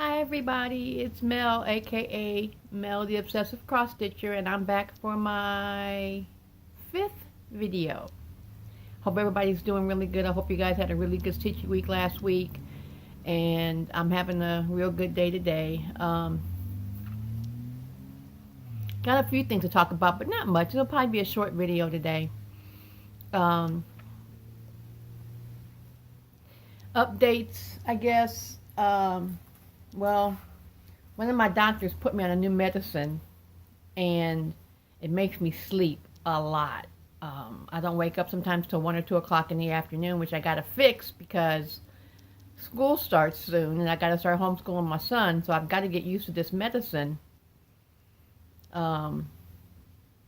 Hi everybody, it's Mel, aka Mel the Obsessive Cross Stitcher, and I'm back for my 5th video. Hope everybody's doing really good. I hope you guys had a really good stitchy week last week, and I'm having a real good day today. Got a few things to talk about, but not much. It'll probably be a short video today. Updates, I guess. Well, one of my doctors put me on a new medicine, and it makes me sleep a lot. I don't wake up sometimes till 1 or 2 o'clock in the afternoon, which I got to fix because school starts soon, and I got to start homeschooling my son, so I've got to get used to this medicine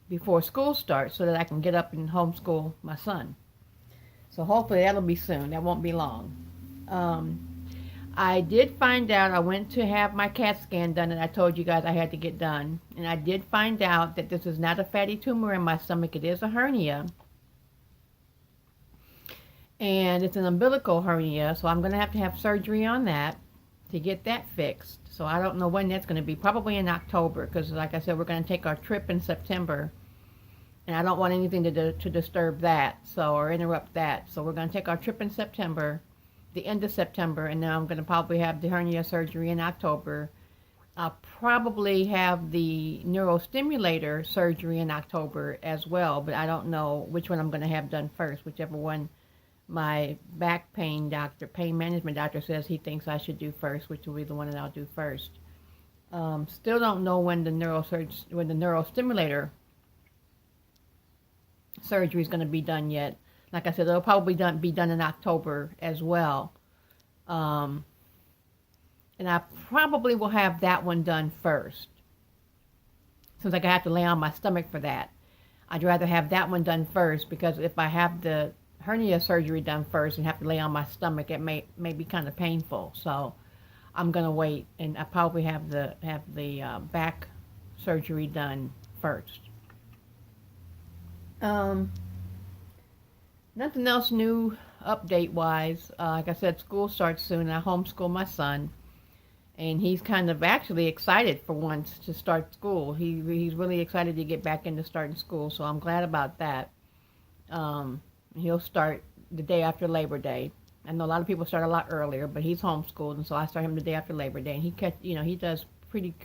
before school starts so that I can get up and homeschool my son. So hopefully that'll be soon. That won't be long. I did find out, I went to have my CAT scan done, and I told you guys I had to get done. And I did find out that this is not a fatty tumor in my stomach. It is a hernia. And it's an umbilical hernia, so I'm going to have surgery on that to get that fixed. So I don't know when that's going to be. Probably in October, because like I said, we're going to take our trip in September. And I don't want anything to disturb that, so, or interrupt that. So we're going to take our trip in September, the end of September, and now I'm going to probably have the hernia surgery in October. I'll probably have the neurostimulator surgery in October as well, but I don't know which one I'm going to have done first, whichever one my back pain doctor, pain management doctor says he thinks I should do first, which will be the one that I'll do first. Still don't know when the neurostimulator surgery is going to be done yet. Like I said, it'll probably be done in October as well. And I probably will have that one done first. Since I have to lay on my stomach for that. I'd rather have that one done first, because if I have the hernia surgery done first and have to lay on my stomach, it may be kind of painful. So I'm going to wait, and I probably have the back surgery done first. Nothing else new update-wise. Like I said, school starts soon, and I homeschool my son. And he's kind of actually excited for once to start school. He's really excited to get back into starting school, so I'm glad about that. He'll start the day after Labor Day. I know a lot of people start a lot earlier, but he's homeschooled, and so I start him the day after Labor Day. And he does pretty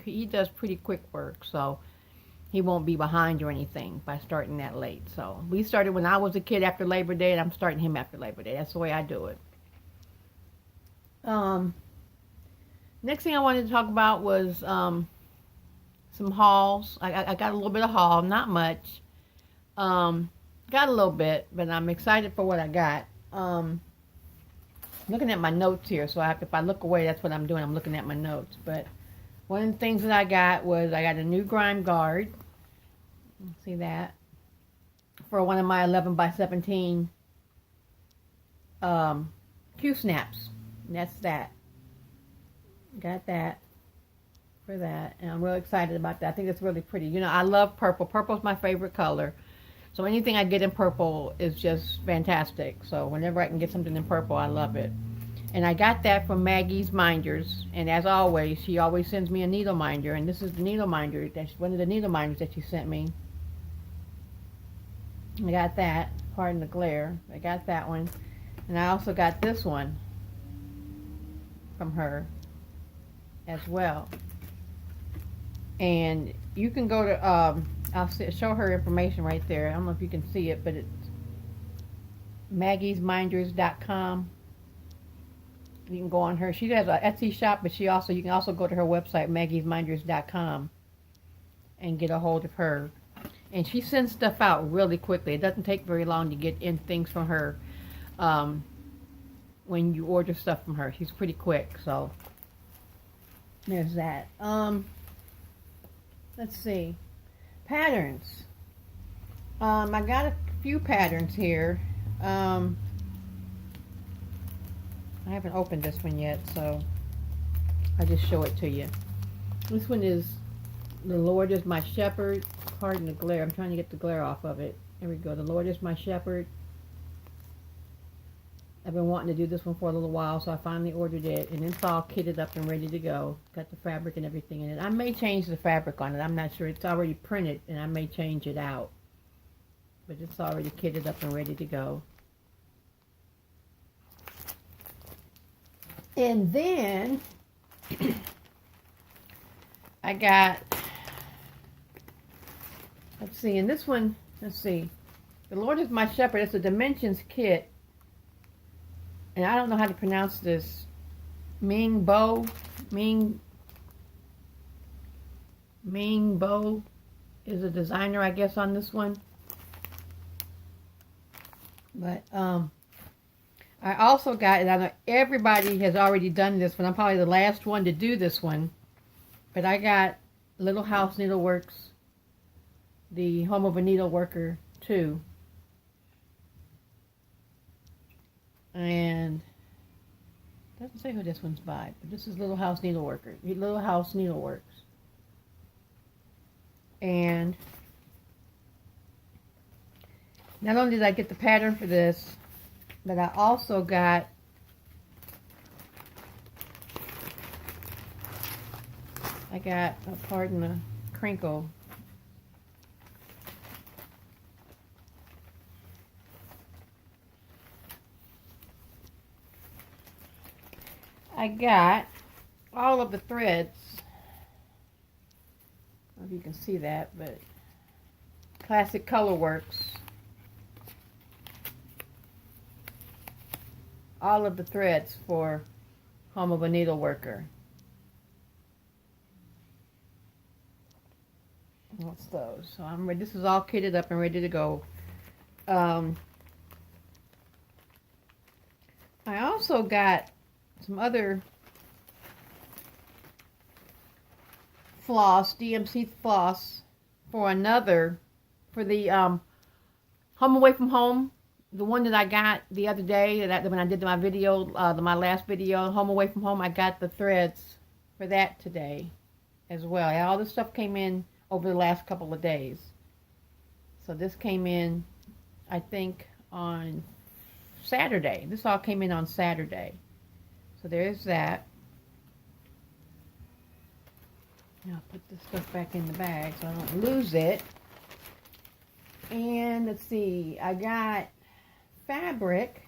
quick work, so he won't be behind or anything by starting that late. So we started when I was a kid after Labor Day, and I'm starting him after Labor Day. That's the way I do it. Next thing I wanted to talk about was some hauls. I got a little bit of haul, not much. Got a little bit, but I'm excited for what I got. Looking at my notes here, so if I look away, that's what I'm doing. I'm looking at my notes. But one of the things that I got was I got a new grime guard. See that? For one of my 11 by 17 Q-snaps. And that's that. Got that for that. And I'm real excited about that. I think it's really pretty. You know, I love purple. Purple's my favorite color. So anything I get in purple is just fantastic. So whenever I can get something in purple, I love it. And I got that from Maggie's Minders. And as always, she always sends me a needle minder. And this is the needle minder. That's one of the needle minders that she sent me. I got that. Pardon the glare. I got that one. And I also got this one from her as well. And you can go to, I'll show her information right there. I don't know if you can see it, but it's maggiesminders.com. You can go on her. She has an Etsy shop, but you can also go to her website, maggiesminders.com, and get a hold of her. And she sends stuff out really quickly. It doesn't take very long to get in things from her when you order stuff from her. She's pretty quick, so there's that. Let's see. Patterns. I got a few patterns here. I haven't opened this one yet, so I'll just show it to you. This one is The Lord is My Shepherd. Pardon the glare. I'm trying to get the glare off of it. There we go. The Lord is My Shepherd. I've been wanting to do this one for a little while, so I finally ordered it, and it's all kitted up and ready to go. Got the fabric and everything in it. I may change the fabric on it. I'm not sure. It's already printed, and I may change it out. But it's already kitted up and ready to go. And then I got, let's see, in this one, let's see, The Lord is My Shepherd. It's a Dimensions kit. And I don't know how to pronounce this. Ming Bo is a designer, I guess, on this one. But I also got, and I know everybody has already done this one. I'm probably the last one to do this one. But I got Little House Needleworks, the Home of a Needleworker 2. And it doesn't say who this one's by, but this is Little House Needleworker, Little House Needleworks. And not only did I get the pattern for this, but I also got pardon the crinkle. I got all of the threads. I don't know if you can see that, but Classic Colorworks. All of the threads for Home of a Needleworker. What's those? So I'm ready. This is all kitted up and ready to go. I also got some other floss, DMC floss, for the Home Away from Home, the one that I got the other day, when I did my video, my last video, Home Away from Home. I got the threads for that today as well. All this stuff came in over the last couple of days. So this came in, I think, on Saturday. This all came in on Saturday. So there's that. Now I'll put this stuff back in the bag so I don't lose it. And let's see, I got fabric.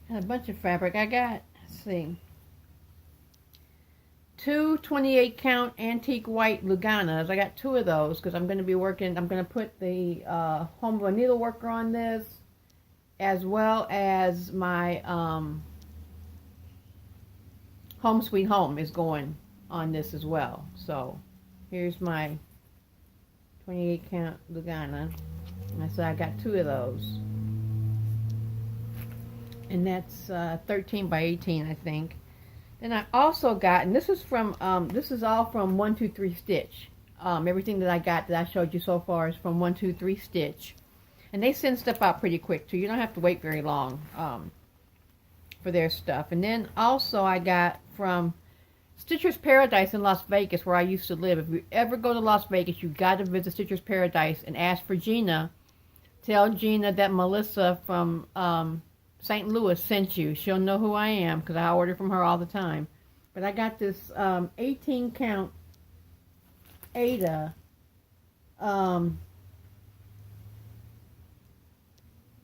And a bunch of fabric. I got, let's see, 2 28 count antique white Luganas. I got 2 of those because I'm going to be working, I'm going to put the Home of a Needleworker on this, as well as my Home Sweet Home is going on this as well. So here's my 28 count Lugana. And I said I got 2 of those. And that's 13 by 18, I think. Then I also got, and this is from, this is all from 123 Stitch. Everything that I got that I showed you so far is from 123 Stitch. And they send stuff out pretty quick too. You don't have to wait very long for their stuff. And then also I got from Stitcher's Paradise in Las Vegas, where I used to live. If you ever go to Las Vegas, you got to visit Stitcher's Paradise and ask for Gina. Tell Gina that Melissa from St. Louis sent you. She'll know who I am because I order from her all the time. But I got this 18 count Ada. I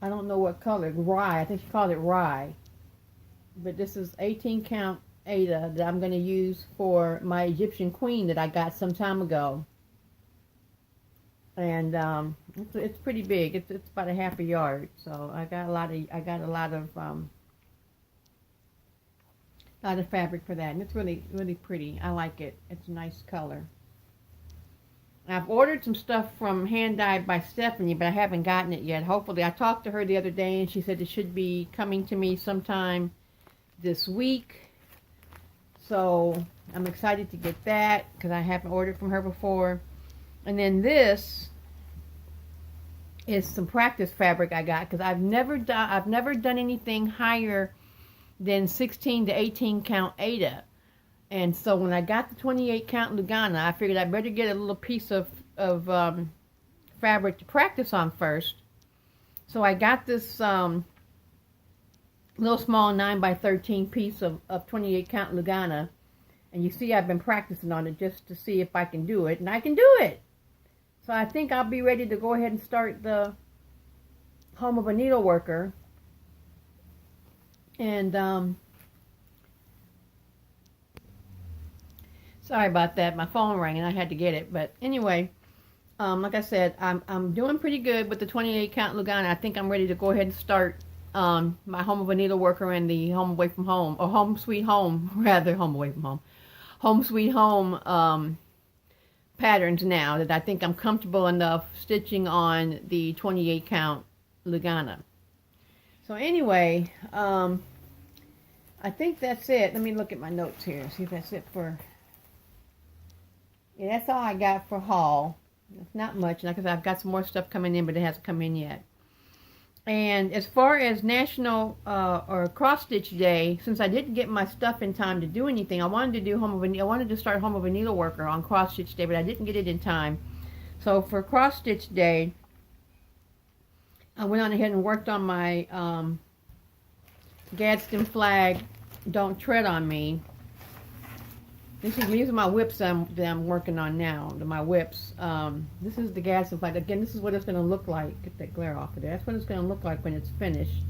don't know what color. Rye. I think she called it rye. But this is 18 count Ada that I'm going to use for my Egyptian queen that I got some time ago. And it's pretty big. It's about a half a yard. So I got a lot of fabric for that, and it's really pretty. I like it. It's a nice color. I've ordered some stuff from Hand Dyed by Stephanie, but I haven't gotten it yet. Hopefully, I talked to her the other day, and she said it should be coming to me sometime this week. So I'm excited to get that because I haven't ordered from her before. And then this is some practice fabric I got because I've never done anything higher than 16 to 18 count Ada. And so when I got the 28 count Lugana, I figured I better get a little piece of fabric to practice on first. So I got this little small 9x13 piece of 28 count Lugana. And you see I've been practicing on it just to see if I can do it. And I can do it! So I think I'll be ready to go ahead and start the Home of a Needleworker. And sorry about that. My phone rang and I had to get it. But anyway, like I said, I'm doing pretty good with the 28 count Lugana. I think I'm ready to go ahead and start my Home of a Needleworker and the Home Away from Home, or Home Sweet Home, rather, Home Away from Home, Home Sweet Home patterns now, that I think I'm comfortable enough stitching on the 28 count Lugana. So anyway, I think that's it. Let me look at my notes here, see if that's it for, yeah, that's all I got for haul. It's not much. Like I said, I've got some more stuff coming in, but it hasn't come in yet. And as far as National or Cross Stitch Day, since I didn't get my stuff in time to do anything, I wanted to start Home of a Needleworker on Cross Stitch Day, but I didn't get it in time. So for Cross Stitch Day, I went on ahead and worked on my Gadsden flag, Don't Tread on Me. These are my whips that I'm working on now. My whips. This is the Gadsden flag. Again, this is what it's going to look like. Get that glare off of there. That's what it's going to look like when it's finished.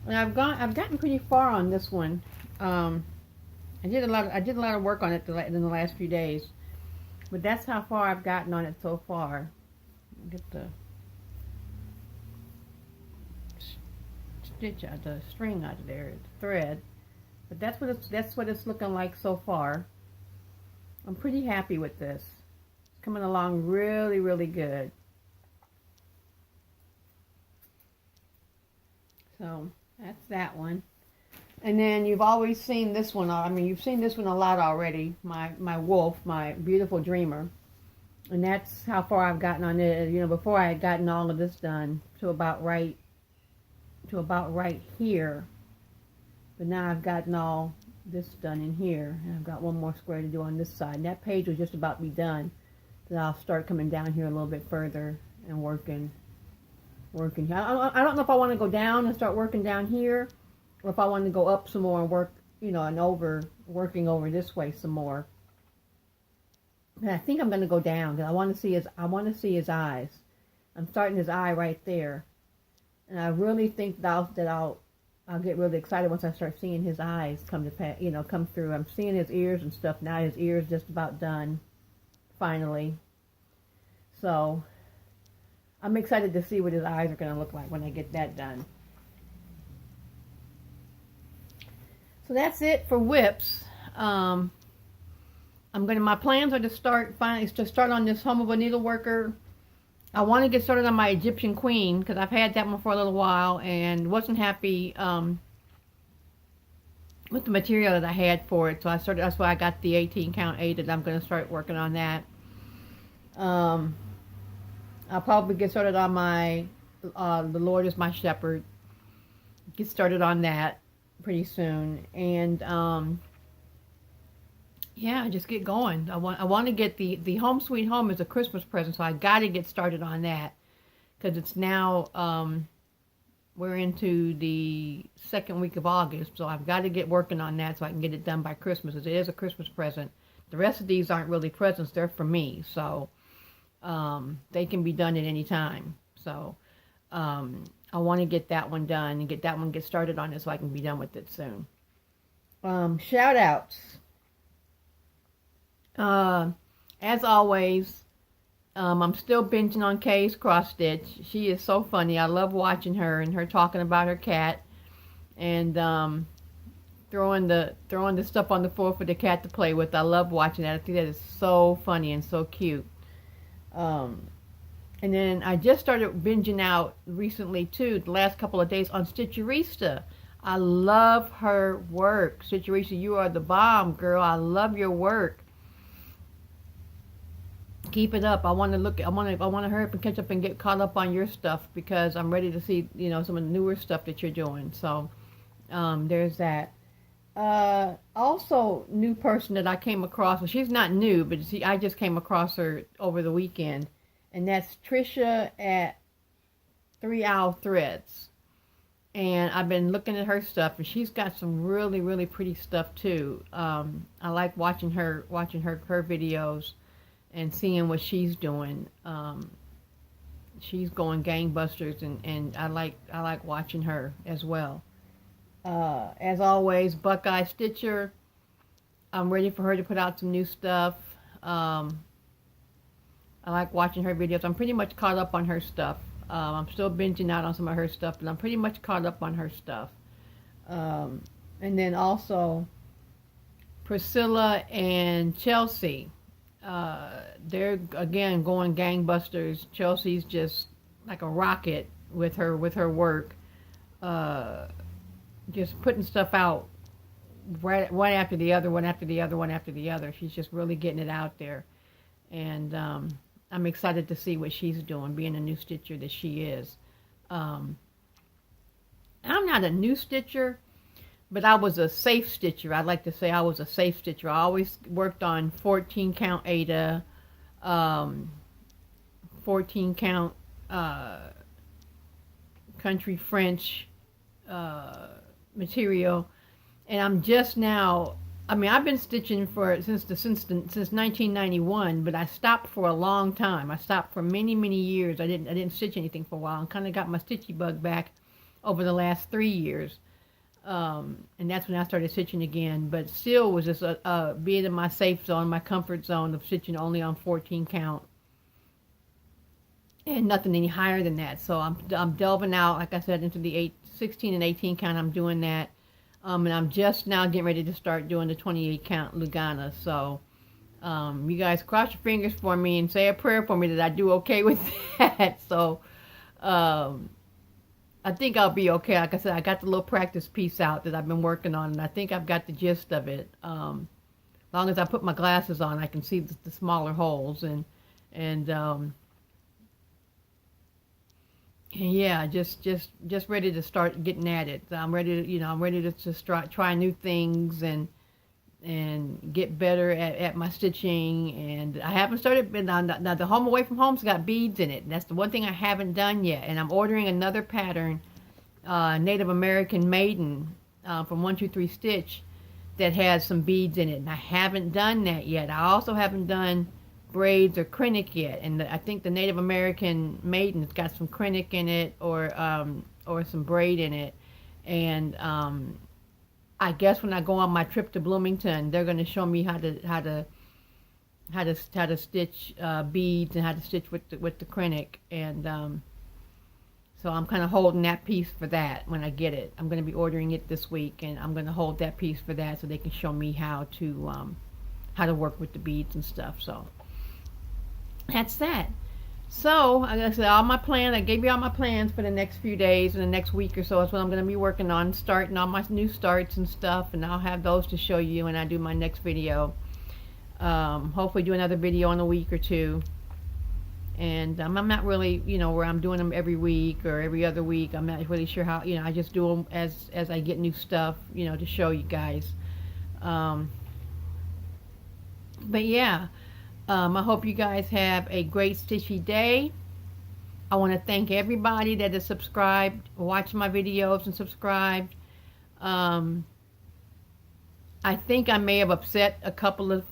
And I've gotten pretty far on this one. I did a lot of work on it in the last few days. But that's how far I've gotten on it so far. Get the stitch out, the string out of there, the thread. But that's what it's looking like so far. I'm pretty happy with this. It's coming along really, really good. So that's that one. And then you've always seen this one. I mean, you've seen this one a lot already. My wolf, my beautiful dreamer. And that's how far I've gotten on it. You know, before I had gotten all of this done to about right here. But now I've gotten all this done in here, and I've got one more square to do on this side. And that page will just about be done. Then I'll start coming down here a little bit further and working here. I don't know if I want to go down and start working down here, or if I want to go up some more and work, you know, and working over this way some more. And I think I'm going to go down because I want to see his eyes. I'm starting his eye right there, and I really think that I'll get really excited once I start seeing his eyes come through. I'm seeing his ears and stuff now. His ears just about done, finally. So I'm excited to see what his eyes are going to look like when I get that done. So that's it for whips. My plans are to start on this Home of a Needleworker. I want to get started on my Egyptian Queen because I've had that one for a little while and wasn't happy with the material that I had for it. So that's why I got the 18 count 8, and I'm going to start working on that. I'll probably get started on my The Lord is My Shepherd. Get started on that pretty soon, and yeah, just get going. I want to get the Home Sweet Home as a Christmas present, so I got to get started on that because it's now we're into the second week of August, so I've got to get working on that so I can get it done by Christmas. It is a Christmas present. The rest of these aren't really presents; they're for me, so they can be done at any time. So I want to get that one done and get started on it so I can be done with it soon. Shout outs. As always, I'm still binging on Kay's cross stitch. She is so funny. I love watching her and her talking about her cat and throwing the stuff on the floor for the cat to play with. I love watching that. I think that is so funny and so cute. And then I just started binging out recently too, the last couple of days, on Stitcherista. I love her work. Stitcherista, you are the bomb, girl. I love your work. Keep it up. I want to hurry up and catch up and get caught up on your stuff because I'm ready to see, some of the newer stuff that you're doing. So, there's that. Also, new person that I came across. Well, she's not new, but I just came across her over the weekend, and that's Trisha at 3 Owl Threads. And I've been looking at her stuff, and she's got some really, really pretty stuff too. I like watching her videos and seeing what she's doing. She's going gangbusters, and I like watching her as well. As always, Buckeye Stitcher. I'm ready for her to put out some new stuff. I like watching her videos. I'm pretty much caught up on her stuff. I'm still binging out on some of her stuff, but I'm pretty much caught up on her stuff. And then also Priscilla and Chelsea. They're again going gangbusters. Chelsea's just like a rocket with her work. Just putting stuff out right one after the other, one after the other, one after the other. She's just really getting it out there. And I'm excited to see what she's doing, being a new stitcher that she is. I'm not a new stitcher, but I was a safe stitcher. I'd like to say I was a safe stitcher. I always worked on 14 count Aida, 14 count country French material, and I'm just now, I mean, I've been stitching since 1991, but I stopped for a long time. I stopped for many years. I didn't stitch anything for a while, and kind of got my stitchy bug back over the last 3 years. And that's when I started stitching again, but still was just being in my safe zone, my comfort zone of stitching only on 14 count and nothing any higher than that. So I'm delving out, like I said, into the 16 and 18 count. I'm doing that. And I'm just now getting ready to start doing the 28 count Lugana. So you guys cross your fingers for me and say a prayer for me that I do okay with that. So I think I'll be okay. Like I said, I got the little practice piece out that I've been working on, and I think I've got the gist of it. As long as I put my glasses on, I can see the smaller holes, and yeah, just ready to start getting at it. I'm ready to, I'm ready to just try new things and get better at my stitching. And I haven't started, now the Home Away from Home's got beads in it. That's the one thing I haven't done yet. And I'm ordering another pattern, Native American Maiden, from 123 Stitch, that has some beads in it. And I haven't done that yet. I also haven't done braids or Krennic yet, and I think the Native American Maiden's got some Krennic in it, or some braid in it. And I guess when I go on my trip to Bloomington, they're going to show me how to stitch beads and how to stitch with the Krennic. And so I'm kind of holding that piece for that when I get it. I'm going to be ordering it this week, and I'm going to hold that piece for that so they can show me how to work with the beads and stuff. So that's that. So, like I said, all my plans, I gave you all my plans for the next few days and the next week or so. That's what I'm going to be working on, starting all my new starts and stuff, and I'll have those to show you when I do my next video. Hopefully do another video in a week or two. And I'm not really, where I'm doing them every week or every other week. I'm not really sure how, I just do them as I get new stuff, to show you guys. But yeah. I hope you guys have a great stitchy day. I want to thank everybody that has subscribed, watched my videos and subscribed. I think I may have upset a couple of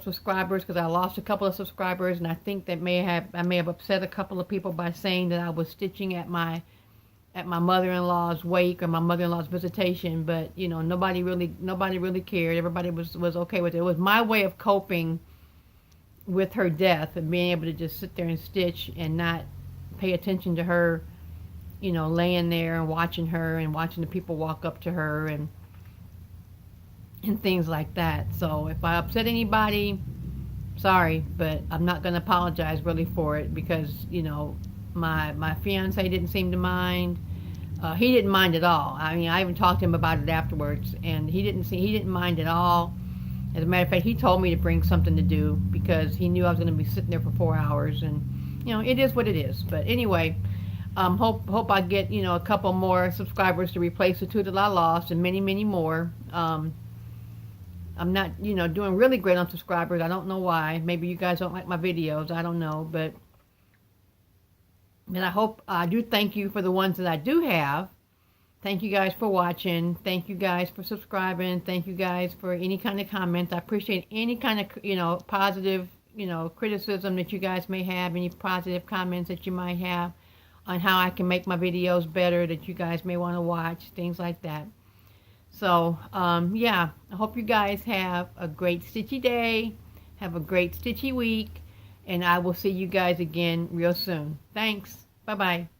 subscribers, because I lost a couple of subscribers, and I think that I may have upset a couple of people by saying that I was stitching at my mother-in-law's wake or my mother-in-law's visitation. But nobody really cared. Everybody was okay with it. It was my way of coping with her death, and being able to just sit there and stitch and not pay attention to her, laying there and watching her and watching the people walk up to her and things like that. So if I upset anybody, sorry, but I'm not going to apologize really for it, because my fiance didn't seem to mind. He didn't mind at all. I mean, I even talked to him about it afterwards, and he didn't mind at all. As a matter of fact, he told me to bring something to do, because he knew I was going to be sitting there for 4 hours, and it is what it is. But anyway, hope I get a couple more subscribers to replace the 2 that I lost, and many more. I'm not doing really great on subscribers. I don't know why. Maybe you guys don't like my videos. I don't know, but And I do thank you for the ones that I do have. Thank you guys for watching. Thank you guys for subscribing. Thank you guys for any kind of comments. I appreciate any kind of, positive, criticism that you guys may have, any positive comments that you might have on how I can make my videos better that you guys may want to watch, things like that. So, yeah, I hope you guys have a great stitchy day. Have a great stitchy week. And I will see you guys again real soon. Thanks. Bye-bye.